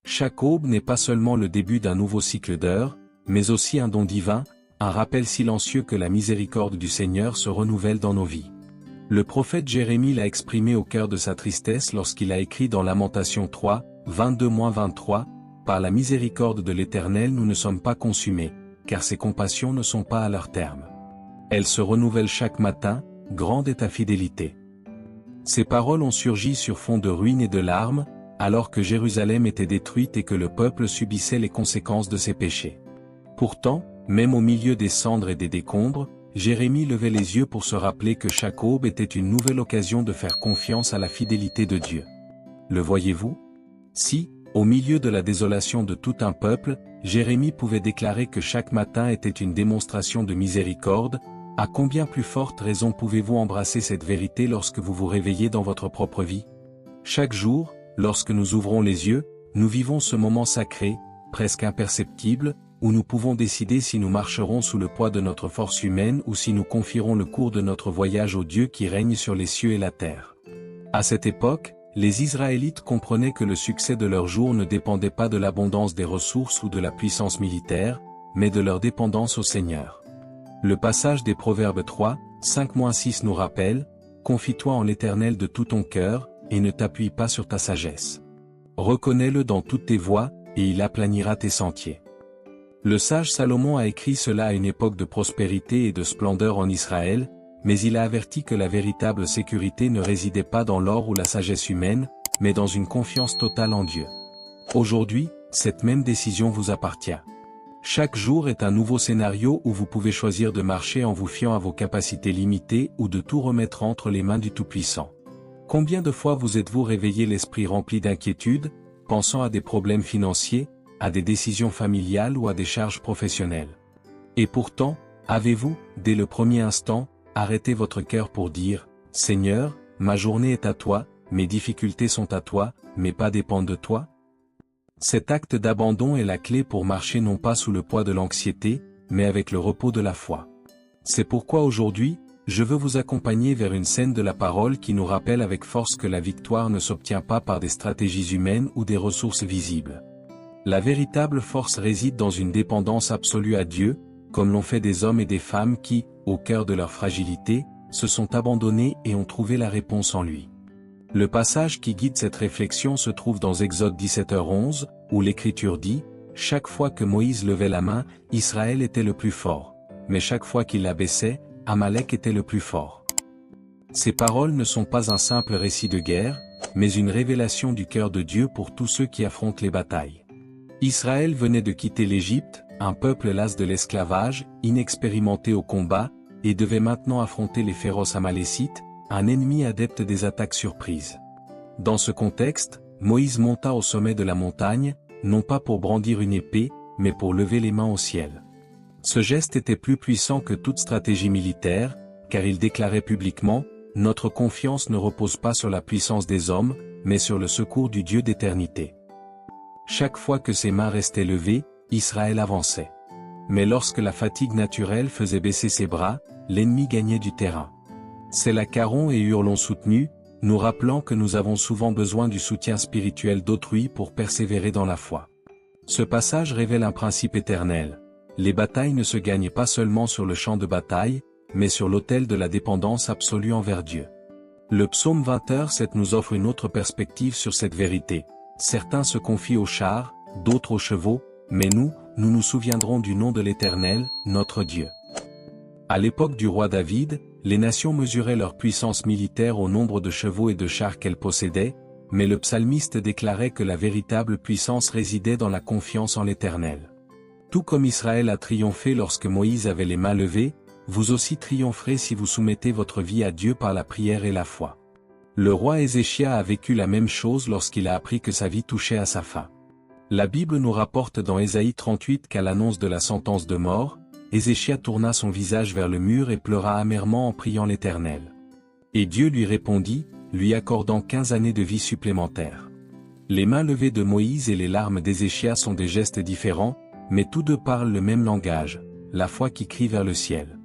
Chaque aube n'est pas seulement le début d'un nouveau cycle d'heures, mais aussi un don divin, un rappel silencieux que la miséricorde du Seigneur se renouvelle dans nos vies. Le prophète Jérémie l'a exprimé au cœur de sa tristesse lorsqu'il a écrit dans Lamentations 3, 22-23, « Par la miséricorde de l'Éternel nous ne sommes pas consumés, car ses compassions ne sont pas à leur terme. Elles se renouvellent chaque matin, grande est ta fidélité. » Ces paroles ont surgi sur fond de ruines et de larmes, alors que Jérusalem était détruite et que le peuple subissait les conséquences de ses péchés. Pourtant, même au milieu des cendres et des décombres, Jérémie levait les yeux pour se rappeler que chaque aube était une nouvelle occasion de faire confiance à la fidélité de Dieu. Le voyez-vous? Si, au milieu de la désolation de tout un peuple, Jérémie pouvait déclarer que chaque matin était une démonstration de miséricorde, à combien plus forte raison pouvez-vous embrasser cette vérité lorsque vous vous réveillez dans votre propre vie? Chaque jour, lorsque nous ouvrons les yeux, nous vivons ce moment sacré, presque imperceptible, où nous pouvons décider si nous marcherons sous le poids de notre force humaine ou si nous confierons le cours de notre voyage au Dieu qui règne sur les cieux et la terre. À cette époque, les Israélites comprenaient que le succès de leur jour ne dépendait pas de l'abondance des ressources ou de la puissance militaire, mais de leur dépendance au Seigneur. Le passage des Proverbes 3, 5-6 nous rappelle, « Confie-toi en l'Éternel de tout ton cœur, et ne t'appuie pas sur ta sagesse. Reconnais-le dans toutes tes voies, et il aplanira tes sentiers. » Le sage Salomon a écrit cela à une époque de prospérité et de splendeur en Israël, mais il a averti que la véritable sécurité ne résidait pas dans l'or ou la sagesse humaine, mais dans une confiance totale en Dieu. Aujourd'hui, cette même décision vous appartient. Chaque jour est un nouveau scénario où vous pouvez choisir de marcher en vous fiant à vos capacités limitées ou de tout remettre entre les mains du Tout-Puissant. Combien de fois vous êtes-vous réveillé l'esprit rempli d'inquiétude, pensant à des problèmes financiers, à des décisions familiales ou à des charges professionnelles? Et pourtant, avez-vous, dès le premier instant, arrêté votre cœur pour dire « Seigneur, ma journée est à toi, mes difficultés sont à toi, mes pas dépendent de toi ?» Cet acte d'abandon est la clé pour marcher non pas sous le poids de l'anxiété, mais avec le repos de la foi. C'est pourquoi aujourd'hui, je veux vous accompagner vers une scène de la parole qui nous rappelle avec force que la victoire ne s'obtient pas par des stratégies humaines ou des ressources visibles. La véritable force réside dans une dépendance absolue à Dieu, comme l'ont fait des hommes et des femmes qui, au cœur de leur fragilité, se sont abandonnés et ont trouvé la réponse en lui. Le passage qui guide cette réflexion se trouve dans Exode 17h11, où l'Écriture dit « Chaque fois que Moïse levait la main, Israël était le plus fort, mais chaque fois qu'il la baissait, Amalek était le plus fort. » Ces paroles ne sont pas un simple récit de guerre, mais une révélation du cœur de Dieu pour tous ceux qui affrontent les batailles. Israël venait de quitter l'Égypte, un peuple las de l'esclavage, inexpérimenté au combat, et devait maintenant affronter les féroces Amalécites, un ennemi adepte des attaques surprises. Dans ce contexte, Moïse monta au sommet de la montagne, non pas pour brandir une épée, mais pour lever les mains au ciel. Ce geste était plus puissant que toute stratégie militaire, car il déclarait publiquement « Notre confiance ne repose pas sur la puissance des hommes, mais sur le secours du Dieu d'éternité. » Chaque fois que ses mains restaient levées, Israël avançait. Mais lorsque la fatigue naturelle faisait baisser ses bras, l'ennemi gagnait du terrain. C'est là qu'Aaron et Hur l'ont soutenu, nous rappelant que nous avons souvent besoin du soutien spirituel d'autrui pour persévérer dans la foi. Ce passage révèle un principe éternel. Les batailles ne se gagnent pas seulement sur le champ de bataille, mais sur l'autel de la dépendance absolue envers Dieu. Le psaume 20h7 nous offre une autre perspective sur cette vérité. Certains se confient aux chars, d'autres aux chevaux, mais nous nous souviendrons du nom de l'Éternel, notre Dieu. À l'époque du roi David, les nations mesuraient leur puissance militaire au nombre de chevaux et de chars qu'elles possédaient, mais le psalmiste déclarait que la véritable puissance résidait dans la confiance en l'Éternel. Tout comme Israël a triomphé lorsque Moïse avait les mains levées, vous aussi triompherez si vous soumettez votre vie à Dieu par la prière et la foi. Le roi Ézéchias a vécu la même chose lorsqu'il a appris que sa vie touchait à sa fin. La Bible nous rapporte dans Ésaïe 38 qu'à l'annonce de la sentence de mort, Ézéchias tourna son visage vers le mur et pleura amèrement en priant l'Éternel. Et Dieu lui répondit, lui accordant 15 années de vie supplémentaires. Les mains levées de Moïse et les larmes d'Ézéchias sont des gestes différents, mais tous deux parlent le même langage, la foi qui crie vers le ciel.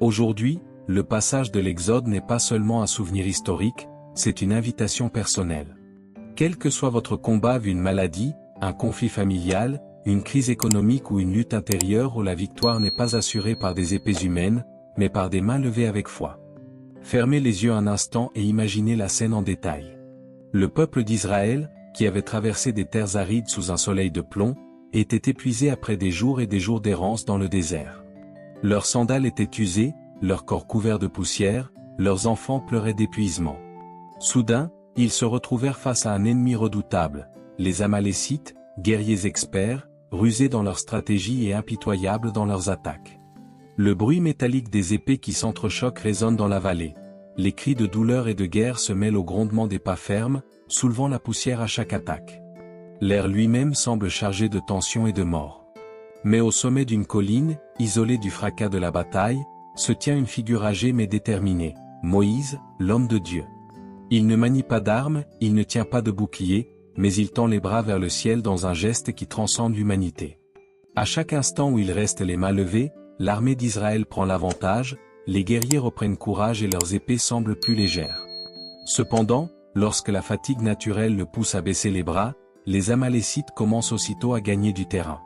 Aujourd'hui, le passage de l'Exode n'est pas seulement un souvenir historique, c'est une invitation personnelle. Quel que soit votre combat, une maladie, un conflit familial, une crise économique ou une lutte intérieure où la victoire n'est pas assurée par des épées humaines, mais par des mains levées avec foi. Fermez les yeux un instant et imaginez la scène en détail. Le peuple d'Israël, qui avait traversé des terres arides sous un soleil de plomb, était épuisé après des jours et des jours d'errance dans le désert. Leurs sandales étaient usées, leurs corps couverts de poussière, leurs enfants pleuraient d'épuisement. Soudain, ils se retrouvèrent face à un ennemi redoutable, les Amalécites, guerriers experts, rusés dans leur stratégie et impitoyables dans leurs attaques. Le bruit métallique des épées qui s'entrechoquent résonne dans la vallée. Les cris de douleur et de guerre se mêlent au grondement des pas fermes, soulevant la poussière à chaque attaque. L'air lui-même semble chargé de tension et de mort. Mais au sommet d'une colline, isolée du fracas de la bataille, se tient une figure âgée mais déterminée, Moïse, l'homme de Dieu. Il ne manie pas d'armes, il ne tient pas de bouclier, mais il tend les bras vers le ciel dans un geste qui transcende l'humanité. À chaque instant où il reste les mains levées, l'armée d'Israël prend l'avantage, les guerriers reprennent courage et leurs épées semblent plus légères. Cependant, lorsque la fatigue naturelle le pousse à baisser les bras, les Amalécites commencent aussitôt à gagner du terrain.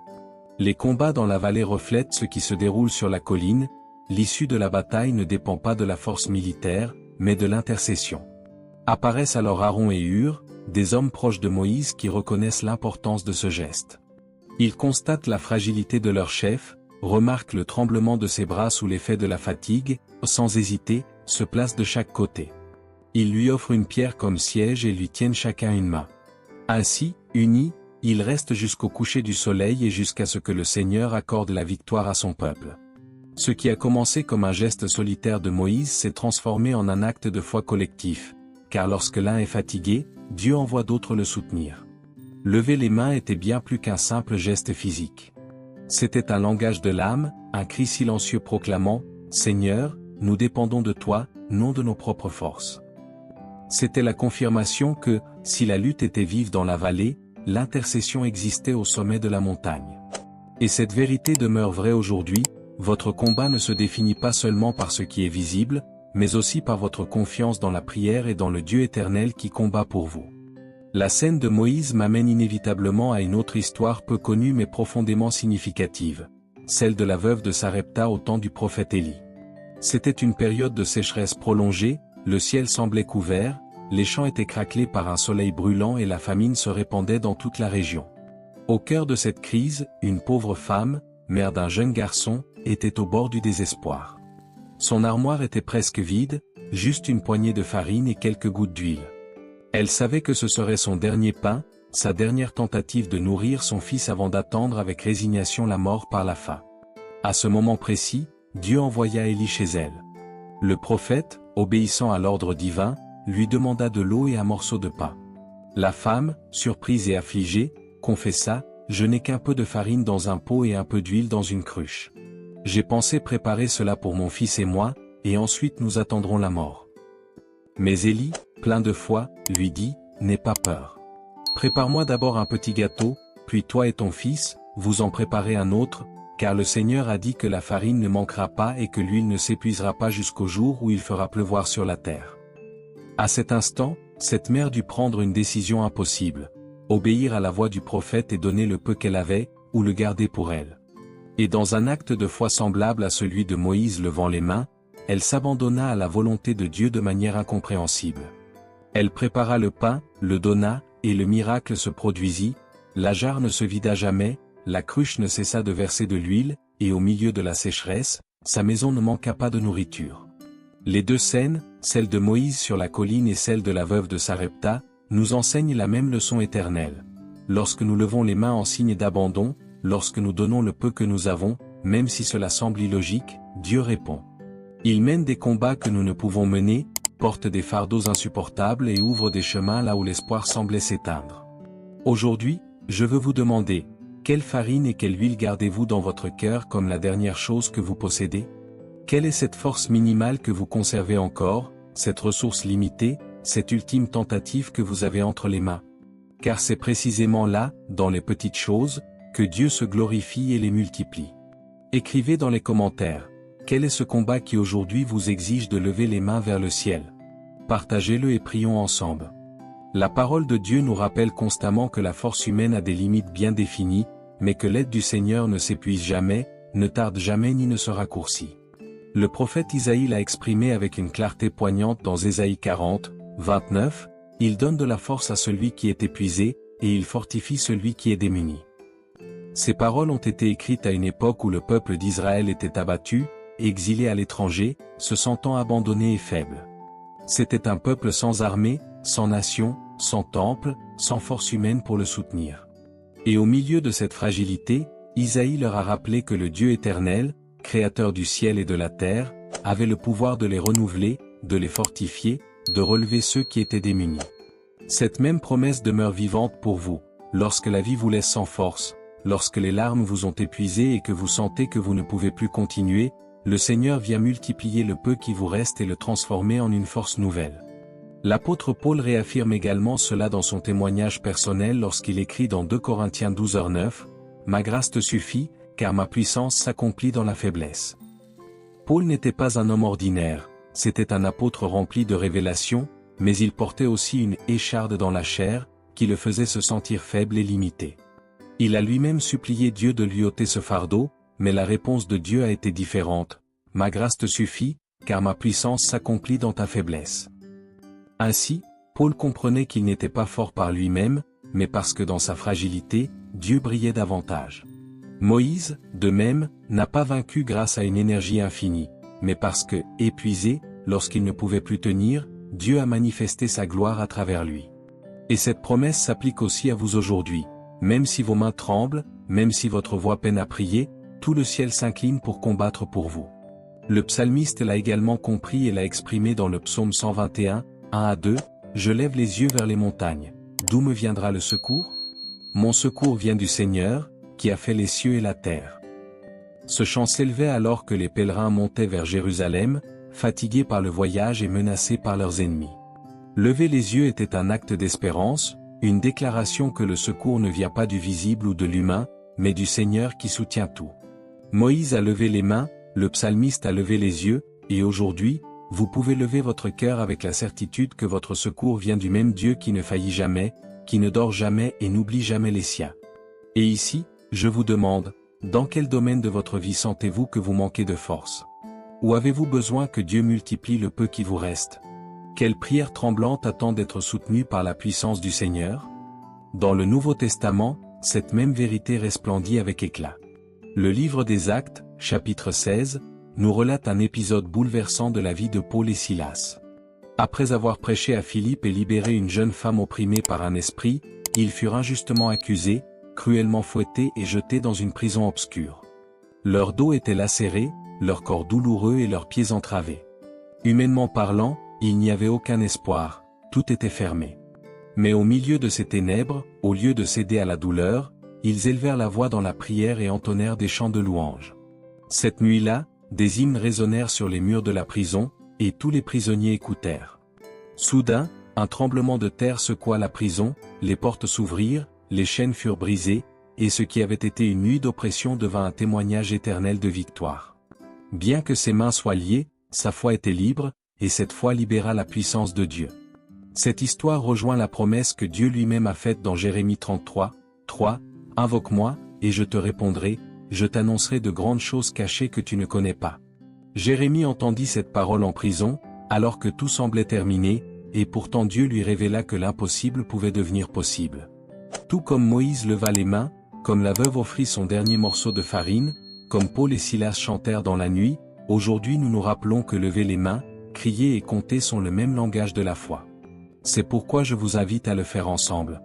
Les combats dans la vallée reflètent ce qui se déroule sur la colline, l'issue de la bataille ne dépend pas de la force militaire, mais de l'intercession. Apparaissent alors Aaron et Hur, des hommes proches de Moïse qui reconnaissent l'importance de ce geste. Ils constatent la fragilité de leur chef, remarquent le tremblement de ses bras sous l'effet de la fatigue, sans hésiter, se placent de chaque côté. Ils lui offrent une pierre comme siège et lui tiennent chacun une main. Ainsi, unis, ils restent jusqu'au coucher du soleil et jusqu'à ce que le Seigneur accorde la victoire à son peuple. Ce qui a commencé comme un geste solitaire de Moïse s'est transformé en un acte de foi collectif, car lorsque l'un est fatigué, Dieu envoie d'autres le soutenir. Lever les mains était bien plus qu'un simple geste physique. C'était un langage de l'âme, un cri silencieux proclamant « Seigneur, nous dépendons de toi, non de nos propres forces ». C'était la confirmation que, si la lutte était vive dans la vallée, l'intercession existait au sommet de la montagne. Et cette vérité demeure vraie aujourd'hui, votre combat ne se définit pas seulement par ce qui est visible, mais aussi par votre confiance dans la prière et dans le Dieu éternel qui combat pour vous. La scène de Moïse m'amène inévitablement à une autre histoire peu connue mais profondément significative, celle de la veuve de Sarepta au temps du prophète Élie. C'était une période de sécheresse prolongée, le ciel semblait couvert, les champs étaient craquelés par un soleil brûlant et la famine se répandait dans toute la région. Au cœur de cette crise, une pauvre femme, mère d'un jeune garçon, était au bord du désespoir. Son armoire était presque vide, juste une poignée de farine et quelques gouttes d'huile. Elle savait que ce serait son dernier pain, sa dernière tentative de nourrir son fils avant d'attendre avec résignation la mort par la faim. À ce moment précis, Dieu envoya Élie chez elle. Le prophète, obéissant à l'ordre divin, lui demanda de l'eau et un morceau de pain. La femme, surprise et affligée, confessa « Je n'ai qu'un peu de farine dans un pot et un peu d'huile dans une cruche. J'ai pensé préparer cela pour mon fils et moi, et ensuite nous attendrons la mort. » Mais Élie, plein de foi, lui dit « N'aie pas peur. Prépare-moi d'abord un petit gâteau, puis toi et ton fils, vous en préparez un autre, car le Seigneur a dit que la farine ne manquera pas et que l'huile ne s'épuisera pas jusqu'au jour où il fera pleuvoir sur la terre. » À cet instant, cette mère dut prendre une décision impossible, obéir à la voix du prophète et donner le peu qu'elle avait, ou le garder pour elle. Et dans un acte de foi semblable à celui de Moïse levant les mains, elle s'abandonna à la volonté de Dieu de manière incompréhensible. Elle prépara le pain, le donna, et le miracle se produisit, la jarre ne se vida jamais, la cruche ne cessa de verser de l'huile, et au milieu de la sécheresse, sa maison ne manqua pas de nourriture. Les deux scènes, celle de Moïse sur la colline et celle de la veuve de Sarepta, nous enseignent la même leçon éternelle. Lorsque nous levons les mains en signe d'abandon, lorsque nous donnons le peu que nous avons, même si cela semble illogique, Dieu répond. Il mène des combats que nous ne pouvons mener, porte des fardeaux insupportables et ouvre des chemins là où l'espoir semblait s'éteindre. Aujourd'hui, je veux vous demander, quelle farine et quelle huile gardez-vous dans votre cœur comme la dernière chose que vous possédez? Quelle est cette force minimale que vous conservez encore, cette ressource limitée, cette ultime tentative que vous avez entre les mains? Car c'est précisément là, dans les petites choses, que Dieu se glorifie et les multiplie. Écrivez dans les commentaires, quel est ce combat qui aujourd'hui vous exige de lever les mains vers le ciel? Partagez-le et prions ensemble. La parole de Dieu nous rappelle constamment que la force humaine a des limites bien définies, mais que l'aide du Seigneur ne s'épuise jamais, ne tarde jamais ni ne se raccourcit. Le prophète Isaïe l'a exprimé avec une clarté poignante dans Ésaïe 40, 29, « Il donne de la force à celui qui est épuisé, et il fortifie celui qui est démuni. » Ces paroles ont été écrites à une époque où le peuple d'Israël était abattu, exilé à l'étranger, se sentant abandonné et faible. C'était un peuple sans armée, sans nation, sans temple, sans force humaine pour le soutenir. Et au milieu de cette fragilité, Isaïe leur a rappelé que le Dieu éternel, créateur du ciel et de la terre, avait le pouvoir de les renouveler, de les fortifier, de relever ceux qui étaient démunis. Cette même promesse demeure vivante pour vous, lorsque la vie vous laisse sans force, lorsque les larmes vous ont épuisé et que vous sentez que vous ne pouvez plus continuer, le Seigneur vient multiplier le peu qui vous reste et le transformer en une force nouvelle. L'apôtre Paul réaffirme également cela dans son témoignage personnel lorsqu'il écrit dans 2 Corinthiens 12:9, « Ma grâce te suffit, car ma puissance s'accomplit dans la faiblesse. » Paul n'était pas un homme ordinaire, c'était un apôtre rempli de révélations, mais il portait aussi une écharde dans la chair, qui le faisait se sentir faible et limité. Il a lui-même supplié Dieu de lui ôter ce fardeau, mais la réponse de Dieu a été différente, « Ma grâce te suffit, car ma puissance s'accomplit dans ta faiblesse. » Ainsi, Paul comprenait qu'il n'était pas fort par lui-même, mais parce que dans sa fragilité, Dieu brillait davantage. Moïse, de même, n'a pas vaincu grâce à une énergie infinie, mais parce que, épuisé, lorsqu'il ne pouvait plus tenir, Dieu a manifesté sa gloire à travers lui. Et cette promesse s'applique aussi à vous aujourd'hui. Même si vos mains tremblent, même si votre voix peine à prier, tout le ciel s'incline pour combattre pour vous. Le psalmiste l'a également compris et l'a exprimé dans le psaume 121, 1-2, « Je lève les yeux vers les montagnes. D'où me viendra le secours? Mon secours vient du Seigneur, qui a fait les cieux et la terre. » Ce chant s'élevait alors que les pèlerins montaient vers Jérusalem, fatigués par le voyage et menacés par leurs ennemis. Lever les yeux était un acte d'espérance, une déclaration que le secours ne vient pas du visible ou de l'humain, mais du Seigneur qui soutient tout. Moïse a levé les mains, le psalmiste a levé les yeux, et aujourd'hui, vous pouvez lever votre cœur avec la certitude que votre secours vient du même Dieu qui ne faillit jamais, qui ne dort jamais et n'oublie jamais les siens. Et ici, je vous demande, dans quel domaine de votre vie sentez-vous que vous manquez de force? Ou avez-vous besoin que Dieu multiplie le peu qui vous reste? Quelle prière tremblante attend d'être soutenue par la puissance du Seigneur? Dans le Nouveau Testament, cette même vérité resplendit avec éclat. Le livre des Actes, chapitre 16, nous relate un épisode bouleversant de la vie de Paul et Silas. Après avoir prêché à Philippe et libéré une jeune femme opprimée par un esprit, ils furent injustement accusés, cruellement fouettés et jetés dans une prison obscure. Leur dos était lacéré, leur corps douloureux et leurs pieds entravés. Humainement parlant, il n'y avait aucun espoir, tout était fermé. Mais au milieu de ces ténèbres, au lieu de céder à la douleur, ils élevèrent la voix dans la prière et entonnèrent des chants de louange. Cette nuit-là, des hymnes résonnèrent sur les murs de la prison, et tous les prisonniers écoutèrent. Soudain, un tremblement de terre secoua la prison, les portes s'ouvrirent, les chaînes furent brisées, et ce qui avait été une nuit d'oppression devint un témoignage éternel de victoire. Bien que ses mains soient liées, sa foi était libre, et cette foi libéra la puissance de Dieu. Cette histoire rejoint la promesse que Dieu lui-même a faite dans Jérémie 33, 3, « Invoque-moi, et je te répondrai, je t'annoncerai de grandes choses cachées que tu ne connais pas. » Jérémie entendit cette parole en prison, alors que tout semblait terminé, et pourtant Dieu lui révéla que l'impossible pouvait devenir possible. Tout comme Moïse leva les mains, comme la veuve offrit son dernier morceau de farine, comme Paul et Silas chantèrent dans la nuit, aujourd'hui nous nous rappelons que lever les mains, crier et compter sont le même langage de la foi. C'est pourquoi je vous invite à le faire ensemble.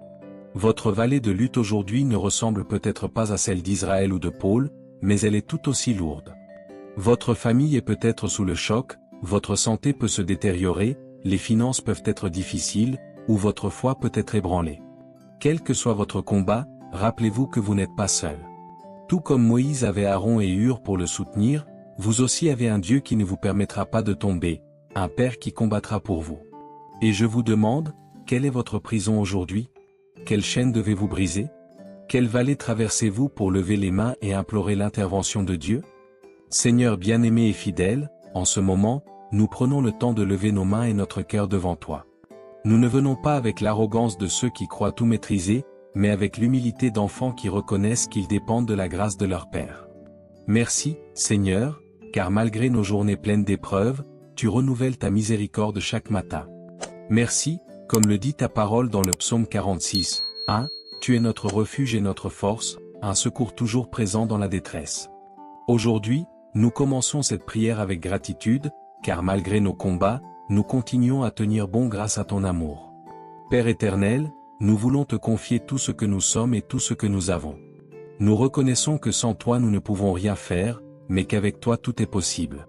Votre vallée de lutte aujourd'hui ne ressemble peut-être pas à celle d'Israël ou de Paul, mais elle est tout aussi lourde. Votre famille est peut-être sous le choc, votre santé peut se détériorer, les finances peuvent être difficiles, ou votre foi peut être ébranlée. Quel que soit votre combat, rappelez-vous que vous n'êtes pas seul. Tout comme Moïse avait Aaron et Hur pour le soutenir, vous aussi avez un Dieu qui ne vous permettra pas de tomber, un Père qui combattra pour vous. Et je vous demande, quelle est votre prison aujourd'hui? Quelle chaîne devez-vous briser? Quelle vallée traversez-vous pour lever les mains et implorer l'intervention de Dieu? Seigneur bien-aimé et fidèle, en ce moment, nous prenons le temps de lever nos mains et notre cœur devant toi. Nous ne venons pas avec l'arrogance de ceux qui croient tout maîtriser, mais avec l'humilité d'enfants qui reconnaissent qu'ils dépendent de la grâce de leur Père. Merci, Seigneur, car malgré nos journées pleines d'épreuves, tu renouvelles ta miséricorde chaque matin. Merci, comme le dit ta parole dans le psaume 46, 1, tu es notre refuge et notre force, un secours toujours présent dans la détresse. Aujourd'hui, nous commençons cette prière avec gratitude, car malgré nos combats, nous continuons à tenir bon grâce à ton amour. Père éternel, nous voulons te confier tout ce que nous sommes et tout ce que nous avons. Nous reconnaissons que sans toi nous ne pouvons rien faire, mais qu'avec toi tout est possible.